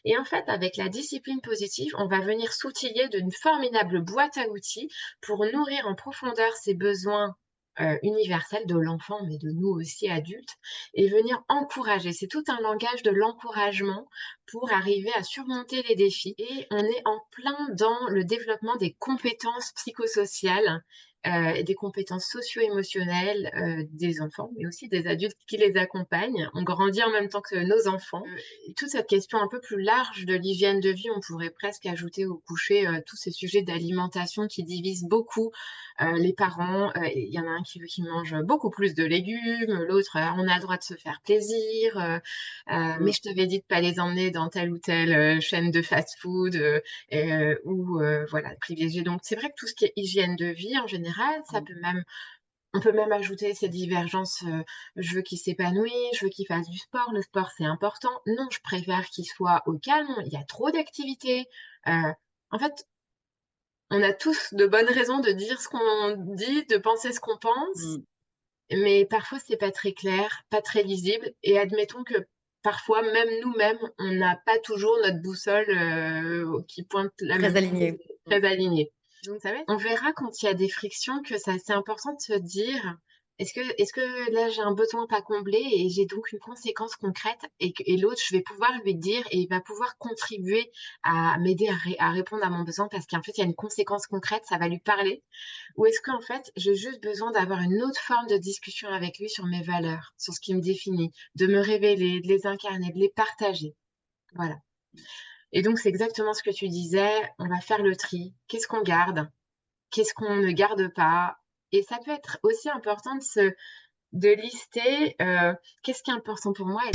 Et en fait, avec la discipline positive, on va venir s'outiller d'une formidable boîte à outils pour nourrir en profondeur ces besoins, universels de l'enfant, mais de nous aussi adultes et venir encourager. C'est tout un langage de l'encouragement pour arriver à surmonter les défis et on est en plein dans le développement des compétences psychosociales, et des compétences socio-émotionnelles, des enfants, mais aussi des adultes qui les accompagnent. On grandit en même temps que nos enfants. Et toute cette question un peu plus large de l'hygiène de vie, on pourrait presque ajouter au coucher, tous ces sujets d'alimentation qui divisent beaucoup, les parents. Il y en a un qui veut qu'il mange beaucoup plus de légumes, l'autre, on a le droit de se faire plaisir, mais Mmh. je t'avais dit de pas les emmener dans telle ou telle, chaîne de fast-food, ou voilà, privilégier donc c'est vrai que tout ce qui est hygiène de vie en général, ça Mmh. peut même on peut même ajouter ces divergences, je veux qu'il s'épanouisse, je veux qu'il fasse du sport, le sport c'est important. Non, je préfère qu'il soit au calme, il y a trop d'activités. En fait, on a tous de bonnes raisons de dire ce qu'on dit, de penser ce qu'on pense, Mmh. mais parfois c'est pas très clair, pas très lisible et admettons que parfois même nous-mêmes, on n'a pas toujours notre boussole, qui pointe la Très même aligné. chose, Mmh. très alignée. Donc ça va être on verra quand il y a des frictions que ça c'est important de se dire: «Est-ce que là j'ai un besoin pas comblé et j'ai donc une conséquence concrète et l'autre je vais pouvoir lui dire et il va pouvoir contribuer à m'aider à répondre à mon besoin parce qu'en fait il y a une conséquence concrète, ça va lui parler». Ou est-ce qu'en fait, j'ai juste besoin d'avoir une autre forme de discussion avec lui sur mes valeurs, sur ce qui me définit, de me révéler, de les incarner, de les partager? Voilà. Et donc, c'est exactement ce que tu disais, on va faire le tri. Qu'est-ce qu'on garde? Qu'est-ce qu'on ne garde pas? Et ça peut être aussi important de lister, qu'est-ce qui est important pour moi et